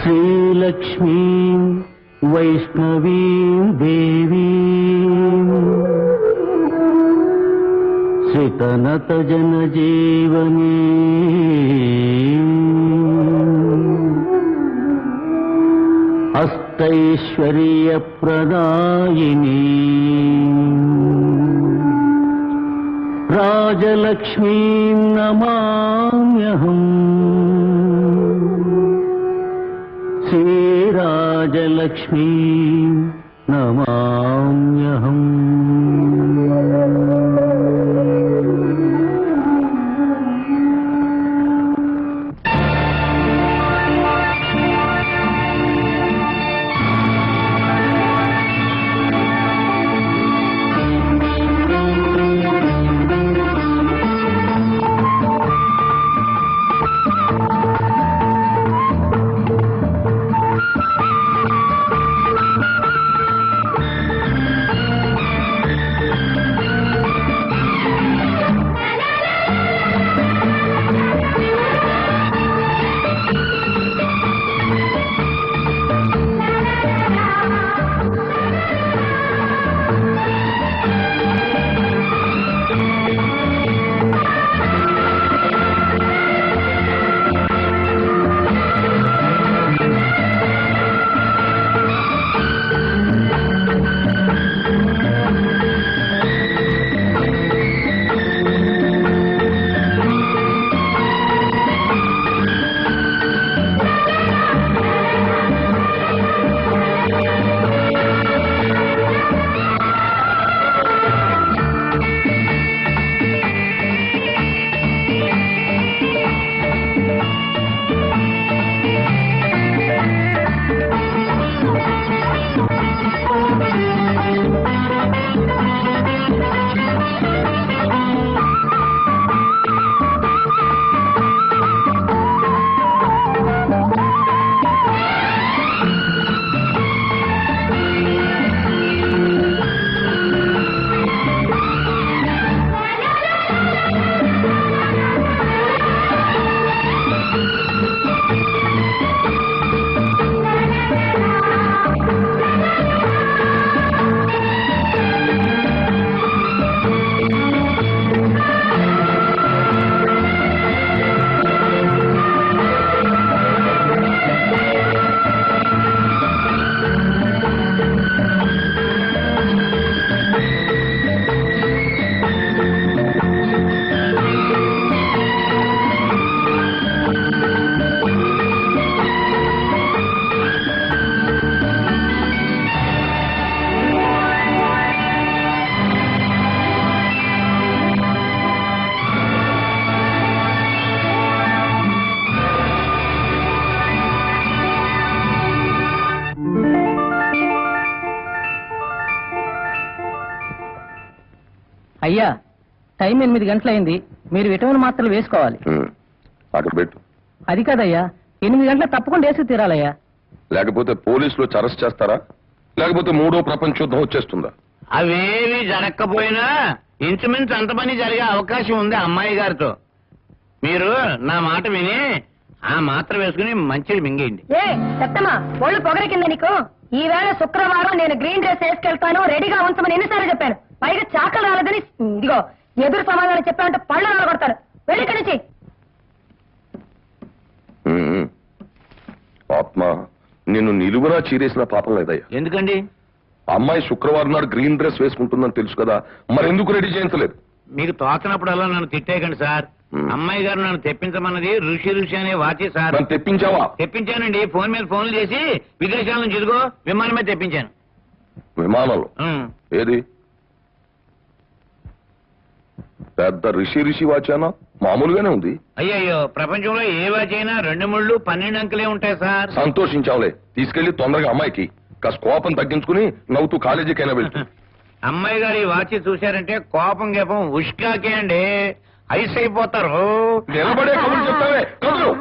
శ్రీలక్ష్మీ వైష్ణవీ దేవీ శ్రీతనత జనజీవనీ అష్టైశ్వర్యప్రదాయినీ రాజలక్ష్మీం నమామ్యహం శ్రీరాజలక్ష్మీ నమామ్యహం. అయ్యా, టైం 8 గంటలైంది. మీరు విటమిన్ మాత్రలు వేసుకోవాలి. అది కాదయ్యా, 8 గంటలకు తప్పకుండా వేసి తీరాలయ్యా. లేకపోతే పోలీసులు అరెస్ట్ చేస్తారా? లేకపోతే 3వ ప్రపంచ యుద్ధం వచ్చేస్తుందా? అవేవి జరగకపోయినా ఇంచుమించు అంత పని జరిగే అవకాశం ఉంది అమ్మాయి గారితో. మీరు నా మాట విని ఆ మాత్ర వేసుకుని మంచిది మింగేయండి. ఒళ్ళు పొగరి కింద నీకు. ఈవేళ శుక్రవారం నేను గ్రీన్ డ్రెస్ వేసుకెళ్తాను, రెడీగా ఉంచమని ఎన్నిసార్లు చెప్పాను. పైగా చాకలు రాలేదని ఇదిగో ఎదురు సమాధానం చెప్పామంటే పళ్ళు కొడతారు. వెళ్ళి ఇక్కడి నుంచి. ఆత్మ నిన్ను నిలువునా చీరేసిన పాపం లేదయ్యా. ఎందుకండి? అమ్మాయి శుక్రవారం నాడు గ్రీన్ డ్రెస్ వేసుకుంటుందని తెలుసు కదా, మరెందుకు రెడీ చేయించలేదు? మీకు తోచనప్పుడల్లా నన్ను తిట్టేయకండి సార్. అమ్మాయి గారు నన్ను తెప్పించమన్నది ఋషి అనే వాచి సార్. తెప్పించావా? తెప్పించానండి. ఫోన్ మీద ఫోన్లు చేసి విదేశాల నుంచి ఇదిగో విమానం మీద తెప్పించాను. విమానంలో? ఏది పెద్ద ఋషి వాచానా? మామూలుగానే ఉంది. అయ్యయ్యో, ప్రపంచంలో ఏ వాచి అయినా 2 ముళ్ళు 12 అంకెలే ఉంటాయి సార్. సంతోషించావులే. తీసుకెళ్లి తొందరగా అమ్మాయికి కాస్త కోపం తగ్గించుకుని నవ్వుతూ కాలేజీకైనా వెళ్తూ. అమ్మాయి గారు ఈ వాచి చూశారంటే కోపం గేపం ఉష్కాకే అండి, ఐస్ అయిపోతారు. నిలబడే కబుర్లు చెప్తావే కబురు.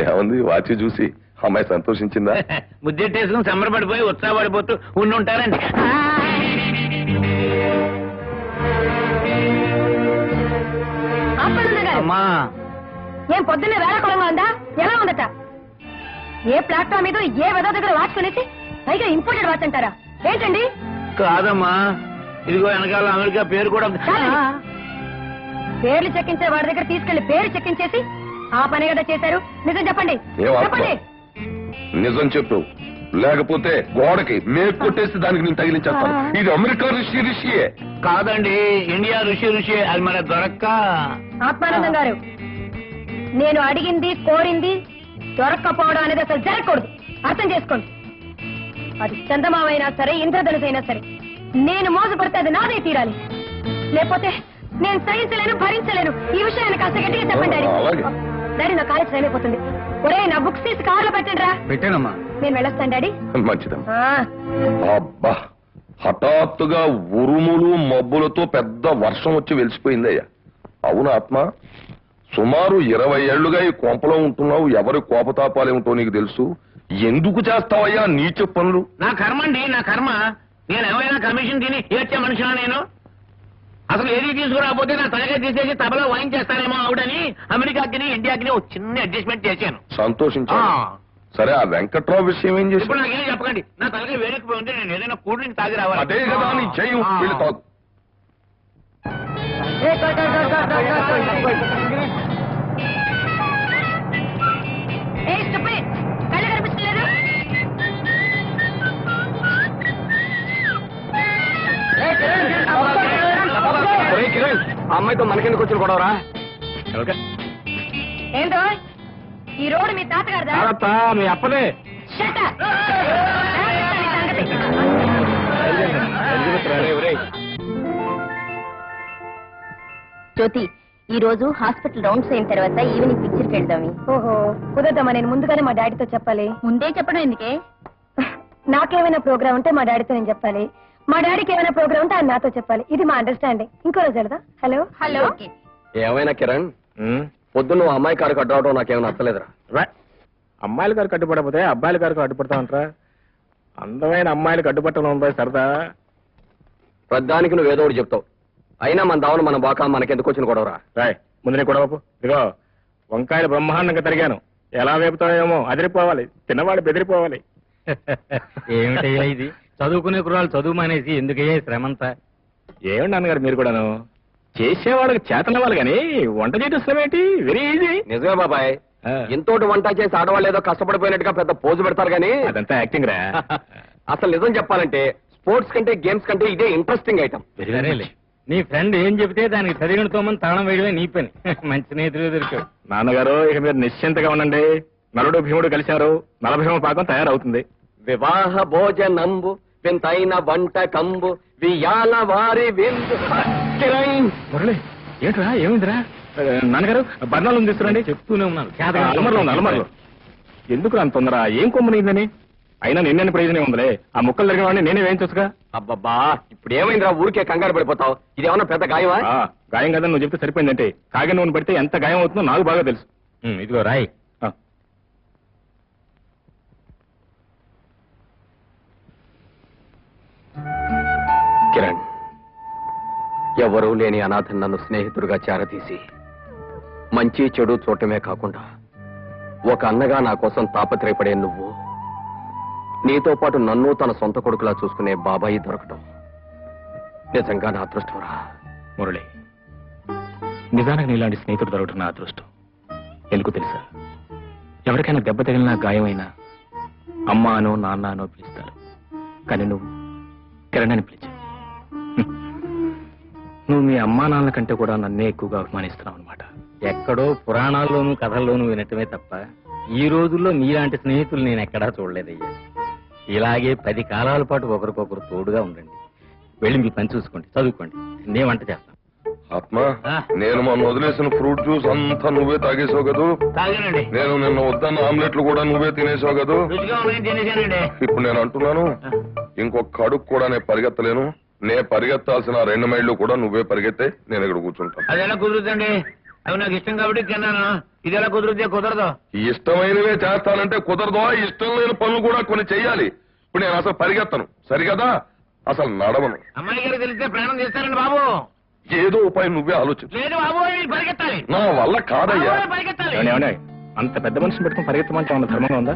ఏమంది వాచి చూసి అమ్మాయి సంతోషించిందా? ముద్దెట్టేసుకుని సంబరపడిపోయి ఉత్సాహపడిపోతూ ఉండి ఉంటారండి. ఆపండి గారు. అమ్మా ఏం పొద్దున్నే వేళాకులంగా ఉందా? ఎలా ఉందట? ఏ ప్లాట్ఫామ్ మీద ఏ వెద దగ్గర వాచ్ కొనేసి పైగా ఇంపోర్టెడ్ వాచ్ అంటారా? ఏంటండి? కాదమ్మా, ఇదిగో వెనకాల అమెరికా పేరు కూడా ఉంది. పేర్లు చెక్కించే వాడి దగ్గర తీసుకెళ్లి పేరు చెక్కించేసి ఆ పని కదా చేశారు. నిజం చెప్పండి, ఏం ఆత్మ? చెప్పండి. నిజం చెప్పు, లేకపోతే గోడకి మేకు కొట్టేసి దానికి నేను తగిలించేస్తాను. ఇది అమెరికా ఋషియే. కాదండి, ఇండియా ఋషి అది మన దొరక్క. ఆత్మానందం గారు, నేను అడిగింది కోరింది దొరక్కపోవడం అనేది అసలు జరగకూడదు. అర్థం చేసుకోండి. అది చందమామైనా సరే ఇంద్రధనుసైనా సరే నేను మోసపడితే అది నాదే తీరాలి. లేకపోతే నేను సహించలేను, భరించలేను. ఈ విషయాన్ని కాస్త గట్టిగా చెప్పండి డాడీ. అలాగే. డాడీ, నా కాలేజ్ టైం అయిపోతుంది. ఒరే, నా బుక్స్ తీసి కార్లో పెట్టండి రా. పెట్టానమ్మా. నేను వెళ్ళొస్తాను డాడీ. మంచిదమ్మా. ఆ, అబ్బా, హఠాత్తుగా ఉరుములు మబ్బులతో పెద్ద వర్షం వచ్చి వెలిసిపోయిందయ్యా. అవును ఆత్మ, సుమారు 20 ఏళ్లుగా ఈ కొంపలో ఉంటున్నావు. ఎవరి కోపతాపాలేమిటో నీకు తెలుసు. ఎందుకు చేస్తావయ్యా నీచ పనులు? నా కర్మ అండి, నా కర్మ. నేను ఏమైనా కమిషన్ తిని ఏడ్చే మనిషినా నేను? అసలు ఏది తీసుకురాకపోతే నా తలగా తీసేసి తబలా వాయించేస్తానేమో ఆవిడని అమెరికాకి ఇండియాకి ఒక చిన్న అడ్జస్ట్మెంట్ చేశాను. సంతోషించా. ఆ. సరే, ఆ వెంకట్రావు విషయం ఏం చేసి? ఇప్పుడు నాకేం చెప్పకండి. నా తలగా వేడెక్కిపోయి ఉంటే నేను ఏదైనా కూల్ డ్రింక్ తాగి రావాలి. అదే కదా నీ చెయ్యి. వెళ్ళి తాగు. ఏ, కొయ్, కొయ్, కొయ్, కొయ్, కొయ్, కొయ్, కొయ్. ఏ, stupid. కళ్ళు కనిపించలేదు? అమ్మాయితో మనకెందుకు వచ్చిన గొడవరా? ఏంటో ఈ రోడ్డు మీ తాతగారిదా? మీ అప్పదే. Shut up. సంగతి. జ్యోతి, ఈ రోజు హాస్పిటల్ రౌండ్స్ అయిన తర్వాత ఈవినింగ్ పిక్చర్కి వెళ్దాం. ఓహో, కుదరదమ్మా. నేను ముందుగానే మా డాడీతో చెప్పాలి. ముందే చెప్పడం ఎందుకే? నాకేమైనా ప్రోగ్రామ్ ఉంటే మా డాడీతో నేను చెప్పాలి. మా డాడీకి ఏమైనా ప్రోగ్రామ్ ఉంటే ఆయన నాతో చెప్పాలి. ఇది మా అండర్స్టాండింగ్. ఇంకో రోజు వెళ్దా? Hello hello. ఏమైనా కిరణ్, పొద్దున్న నువ్వు అమ్మాయి కారు కట్టవడం నాకేమైనా నచ్చలేదురా. అమ్మాయిల గారు కట్టుపడకపోతే అబ్బాయిల గారు అడ్డుపడతామంటారా? అందమైన అమ్మాయిలకు అడ్డుపట్టడం ఉందా సరదా? ప్రధానికి నువ్వు ఏదో ఒకటి చెప్తావు. అయినా మన దావన మన బాకా మనకెందుకు వచ్చిన గొడవరా? రాయ్, ముందు నీ గొడవపు. ఇదిగో, వంకాయలు బ్రహ్మాండంగా తరిగాను. ఎలా వేపుతావేమో, అదిరిపోవాలి. తిన్నవాడు బెదిరిపోవాలి. ఏమిటయ్యా ఇది? చదువుకునే కుర్రాలు చదువు మానేసి ఎందుకయ్యా శ్రమంతా? ఏమండి నాన్నగారు మీరు కూడాను? చేసేవాళ్ళకి చేతనవ్వాలి కానీ వంట చేయడం శ్రమేంటి? Very easy. నిజమే బాబాయ్, ఇంతోటి వంట చేసి ఆడవాళ్ళు ఏదో కష్టపడిపోయినట్టుగా పెద్ద పోజు పెడతారు కానీ అదంతా యాక్టింగ్ రా. అసలు నిజం చెప్పాలంటే స్పోర్ట్స్ కంటే గేమ్స్ కంటే ఇదే ఇంట్రెస్టింగ్ ఐటమ్. సరేలే, నీ ఫ్రెండ్ ఏం చెబితే దానికి చదివిన తోమని తాళం వేయడమే నీ పని. మంచి స్నేహితులు దొరికావు. నాన్నగారు, ఇక మీరు నిశ్చింతగా ఉండండి. నలుడు భీముడు కలిశారు. నలభీమ పాకం తయారవుతుంది. వివాహ భోజనంబు వింతైన వంట కంబు వియాల వారి విందు. కిరణ్, మురళి, ఏంట్రా ఏమైందిరా? నాన్నగారు, బర్ణాలు తీసుకురండి. చెప్తూనే ఉన్నాను. అలమర్లో ఉంది, అలమర్లో. ఎందుకు అంత తొందర? ఏం కొమ్మనిందని? అయినా నిన్నని ప్రయోజనం ఉందిలే. ఆ ముక్కలు జరిగిన వాడిని నేనే వేయించొచ్చుగా. అబ్బబ్బా, ఇప్పుడు ఏమైందిరా? ఊరికే కంగారు పడిపోతావు. ఇదేమన్నా పెద్ద గాయమా? గాయం కాదని నువ్వు చెప్తే సరిపోయిందంటే. కాగి నూనె పడితే ఎంత గాయం అవుతుందో నాకు బాగా తెలుసు. ఇదిగో రాయ్. కిరణ్, ఎవరూ లేని అనాథన్ నన్ను స్నేహితుడిగా చేరదీసి మంచి చెడు చూడటమే కాకుండా ఒక అన్నగా నా కోసం తాపత్రయపడే నువ్వు, నీతో పాటు నన్ను తన సొంత కొడుకులా చూసుకునే బాబాయి దొరకటం నిజంగా నా అదృష్టంరా. మురళి, నిజానికి నీలాంటి స్నేహితుడు దొరకటం నా అదృష్టం. ఎందుకు తెలుసా? ఎవరికైనా దెబ్బ తగిలినా గాయమైనా అమ్మ అనో నాన్న అనో పిలుస్తారు. కానీ నువ్వు కిరణ్ అని పిలిచావు. నువ్వు మీ అమ్మా నాన్నల కంటే కూడా నన్నే ఎక్కువగా అభిమానిస్తున్నావు అనమాట. ఎక్కడో పురాణాల్లోనూ కథల్లోనూ వినటమే తప్ప ఈ రోజుల్లో మీలాంటి స్నేహితులు నేను ఎక్కడా చూడలేదయ్యా. ఇలాగే 10 కాలాల పాటు ఒకరికొకరు తోడుగా ఉండండి. వెళ్ళి మీ పని చూసుకోండి, చదువుకోండి. నేను వంట చేస్తాను. ఆత్మ, నేను మొన్న వదిలేసిన ఫ్రూట్ జ్యూస్ అంతా నువ్వే తాగేసావు కదూ? తాగానండి. నేను నిన్న వద్దన్న ఆమ్లెట్లు కూడా నువ్వే తినేసావు కదూ? రుచిగా ఉన్నాయని తినేశానండి. ఇప్పుడు నేను అంటున్నాను, ఇంకొక అడుగు కూడా నేను పరిగెత్తలేను. నే పరిగెత్తాల్సిన 2 మైళ్ళు కూడా నువ్వే పరిగెత్తే నేను ఇక్కడ కూర్చుంటాను. అదెలా కుదురుతుందండి? అవి నాకు ఇష్టం కాబట్టి తిన్నాను. ఇది ఎలా కుదిరితే కుదరదు. ఇష్టమైనవే చేస్తానంటే కుదరదో, ఇష్టం లేని పనులు కూడా కొన్ని చెయ్యాలి. ఇప్పుడు నేను అసలు పరిగెత్తను, సరిగదా? అసలు నడవను. అమ్మాయి గారు తెలిస్తే ప్రాణం తీస్తారండి బాబు. ఏదో ఉపాయం నువ్వే ఆలోచించు. లేదు బాబు, మీరు పరిగెత్తాలి. నా వల్ల కాదయ్యా. బాబు, పరిగెత్తాలి. ఏమండి అంత పెద్ద మనిషిని పెట్టుకుని పరిగెత్తమంటే ఏమన్నా ధర్మంగా ఉందా?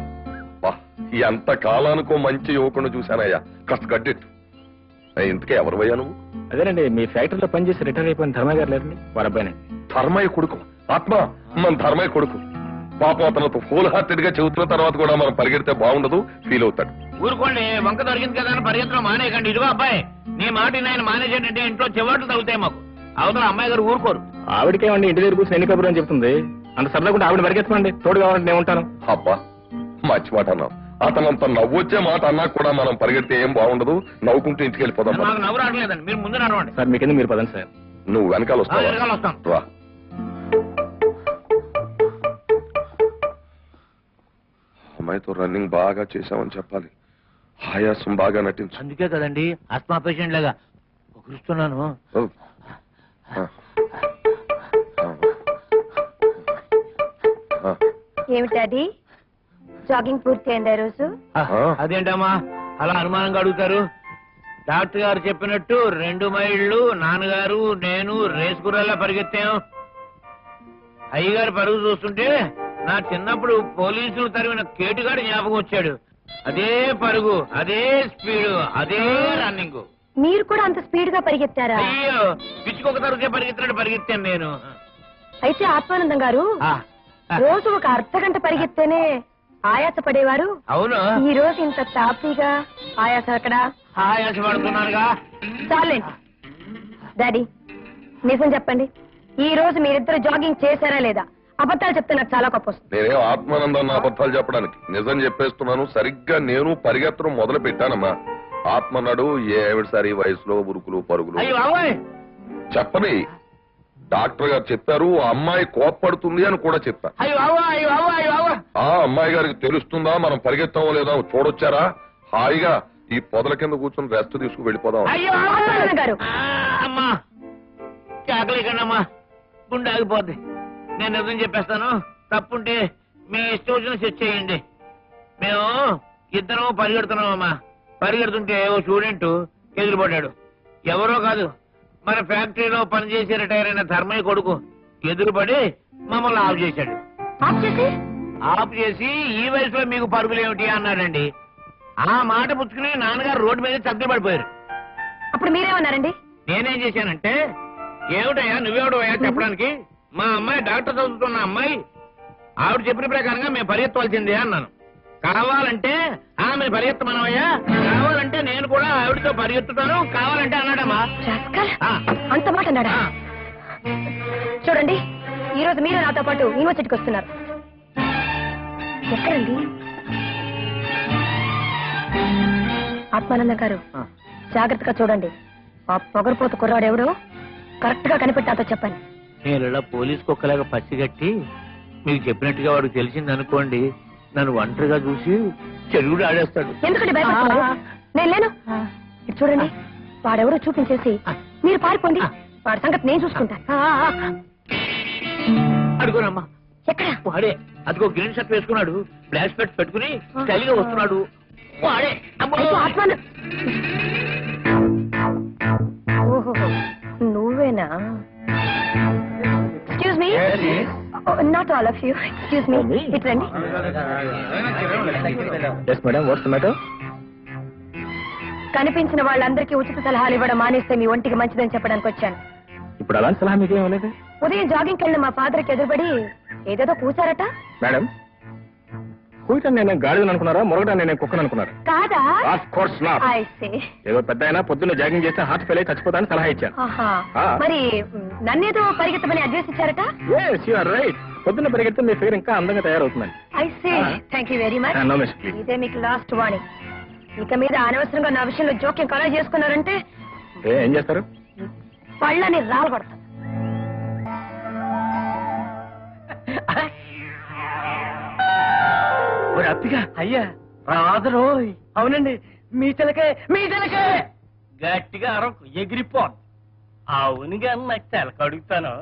బా, ఎంత కాలానికో మంచి యువకుడు చూశానయ్యా. కాస్త గడ్డెట్టు. ఇంతకే ఎవరు పోయా నువ్వు? అదేనండి, మీ ఫ్యాక్టరీలో పనిచేసి రిటైర్ అయిపోయిన ధర్మయ్య గారు లేరండి, వారి అబ్బాయినండి. ధర్మయ్య కొడుకు ఆత్మ, మన ధర్మయ్య కొడుకు. పాపం అతను ఫుల్ హార్టెడ్ గా చెబుతున్న తర్వాత కూడా మనం పరిగెడితే బాగుండదు, ఫీల్ అవుతాడు. ఊరుకోండి, వంక దొరికింది కదా అని పరిగెత్తడం మానేయకండి. ఇదిగో అబ్బాయి, నీ మాట ఆయన మానేసేటంటే ఇంట్లో చివాట్లు తగ్గుతాయి మాకు. అవతల అమ్మాయి గారు ఊరుకోరు. ఆవిడకేమండి ఇంటి దగ్గర కూర్చొని ఎన్ని కబుర్లు అని చెప్తుంది. అంత సరదాగా ఆవిడ పరిగెత్తమండి, తోడు కావాలంటే నేను ఉంటాను. అబ్బా, మంచి మాట అన్నావు. అతనంత నవ్వొచ్చే మాట అన్నా కూడా మనం పరిగెడితే ఏం బాగుండదు, నవ్వుకుంటూ ఇంటికి వెళ్ళిపోదాం. నాకు నవ్వు రావట్లేదండి, మీరు ముందు నడవండి. సార్ మీకెందుకు, మీరు పదండి సార్. నువ్వు వెనకాల వెనకాల వస్తావా? వస్తాం. రా. అమ్మాయితో రన్నింగ్ బాగా చేశామని చెప్పాలి. ఆయాసం బాగా నటించు. అందుకే కదండి ఆస్మా పేషెంట్ లాగా ఒకరుస్తున్నాను. ఓ. ఆ. ఆ. ఏమిటది? జాగింగ్ పూర్తి అయిందా రోజు? అదేంటమ్మా అలా అనుమానంగా అడుగుతారు? డాక్టర్ గారు చెప్పినట్టు 2 మైళ్ళు నాన్నగారు నేను రేసు గుర్రాల్లా పరిగెత్తాం. అయ్యగారు పరుగు చూస్తుంటే నా చిన్నప్పుడు పోలీసులు తరిమిన కేటుగాడు జ్ఞాపకం వచ్చాడు. అదే పరుగు, అదే స్పీడు, అదే రన్నింగ్. మీరు కూడా అంత స్పీడ్ గా పరిగెత్తారా? అయ్యో, పిచ్చుకొక తరగతి పరిగెత్తినట్టు పరిగెత్తాను నేను. అయితే ఆత్మానందం గారు ఆ, రోజు ఒక అర్ధగంట పరిగెత్తేనే ఆయాస పడేవారు. అవును, ఈ రోజు ఇంత తాపీగా ఆయాస అక్కడ. ఆయాస పడుతున్నానుగా. చాలండి డాడీ, నిజం చెప్పండి, ఈ రోజు మీరిద్దరు జాగింగ్ చేశారా లేదా? అబద్ధాలు చెప్తే నాకు చాలా కోపం వస్తుంది. నేనేం ఆత్మానందాన్ని అబద్ధాలు చెప్పడానికి, నిజం చెప్పేస్తున్నాను. సరిగ్గా నేను పరిగెత్తడం మొదలు పెట్టానమ్మా. ఆత్మన్నాడు ఏమిటిసారి వయసులో ఉరుకులు పరుగులు అయ్యో బాబోయ్, చెప్పని. డాక్టర్ గారు చెప్పారు ఆ అమ్మాయి కోప్పడుతుంది అని కూడా చెప్పారు. అయ్యో బాబోయ్, అయ్యో బాబోయ్, అయ్యో బాబోయ్. ఆ అమ్మాయి గారికి తెలుస్తుందా మనం పరిగెత్తామో లేదా చూడొచ్చారా? హాయిగా ఈ పొదల కింద కూర్చొని రెస్ట్ తీసుకు వెళ్ళిపోదాం. అయ్యో ఆత్మానందం గారు, అమ్మా, కేకలేకండి అమ్మా, గుండె ఆగిపోద్ది. నేను నిజం చెప్పేస్తాను, తప్పుంటే మీ ఇష్టం వచ్చిన సెట్ చేయండి. మేము ఇద్దరం పరిగెడుతున్నామమ్మా. పరిగెడుతుంటే ఓ స్టూడెంట్ ఎదురుపడ్డాడు. ఎవరో కాదు, మన ఫ్యాక్టరీలో పనిచేసి రిటైర్ అయిన ధర్మయ్య కొడుకు ఎదురుపడి మమ్మల్ని ఆఫ్ చేశాడు. ఆఫ్ చేసి ఈ వయసులో మీకు పరుగులేమిటి అన్నాడండి. ఆ మాట పుచ్చుకుని నాన్నగారు రోడ్డు మీద చక్కలు పడిపోయారు. అప్పుడు మీరేమన్నారండి? నేనేం చేశానంటే, ఏమిటయ్యా నువ్వేమిటయ్యా చెప్పడానికి, మా అమ్మాయి డాక్టర్ చదువుతున్న అమ్మాయి, ఆవిడ చెప్పిన ప్రకారంగా మేము పరిగెత్తవలసిందే అన్నాను. కావాలంటే ఆమె పరిగెత్తమనవయ్యా, కావాలంటే నేను కూడా ఆవిడతో పరిగెత్తుతాను, కావాలంటే అన్నాడమ్మా. రాస్కల్, ఆ. అంత మాట అన్నాడా? ఆ. చూడండి, ఈ రోజు మీరు నాతో పాటు యూనివర్సిటీకి వస్తున్నారు. ఎక్కడండి? ఆత్మానందం గారు, జాగ్రత్తగా చూడండి. ఆ పొగరపోతు కుర్రాడు ఎవడు కరెక్ట్ గా కనిపెట్టి నాతో చెప్పండి. నేను ఇలా పోలీస్ కుక్కలాగా పచ్చిగట్టి మీకు చెప్పినట్టుగా వాడికి తెలిసింది అనుకోండి, నన్ను ఒంటరిగా చూసి చెరుగుడు ఆడేస్తాడు. ఎందుకంటే భయపడుతున్నారు? నేను లేను. ఇటు చూడండి, వాడెవరో చూపించేసి మీరు పారిపోండి. వాడి సంగతి నేను చూసుకుంటాను. అడుగునమ్మా. ఎక్కడ? వాడే, అదిగో గ్రీన్ షర్ట్ వేసుకున్నాడు, బ్లాక్ స్పెట్స్ పెట్టుకుని స్టైల్ గా వస్తున్నాడు. వాడే. అమ్మో. అయితే ఆత్మాన- ఓహో, నువ్వేనా? Excuse me. Not all of you. Excuse me, ఇటు రండి. Yes madam, what's the matter? కనిపించిన వాళ్ళందరికీ ఉచిత సలహాలు ఇవ్వడం మానేస్తే మీ ఒంటికి మంచిదని చెప్పడానికి వచ్చాను. ఇప్పుడు అలాంటి సలహా మీకేం ఇవ్వలేదు ఉదయం జాగింగ్కి వెళ్ళిన మా ఫాదర్కి ఎదురుపడి ఏదేదో కూసారట. మేడం. కూయటం నేను గాడిదని అనుకున్నారా, మొరగటం నేను కుక్కను అనుకున్నారా? కాదా? Of course not. I see. ఏదో పెద్ద అయినా పొద్దున్న జాగింగ్ చేస్తే హార్ట్ ఫెయిల్ అయి చచ్చిపోతానని సలహా ఇచ్చాను. ఆహా. ఆ. మరి నన్నేదో పరిగెత్తమని అడ్వైస్ ఇచ్చారట. Yes, you are right. పొద్దున్న పరిగెడితే మీ ఫిగర్ ఇంకా అందంగా తయారవుతుందని. I see. Thank you very much. No, miss, please. ఇదే మీకు లాస్ట్ వార్నింగ్. ఇక మీద అనవసరంగా నా విషయంలో జోక్యం కలా చేసుకున్నారంటే ఏం చేస్తారు? పళ్ళని రాలగొడతాను. అప్పిగా అయ్యా రాదరో. అవునండి, మీ చిలకే గట్టిగా అరకు ఎగిరిపోద్ది. అవునుగా నాకు తెలక అడుగుతాను.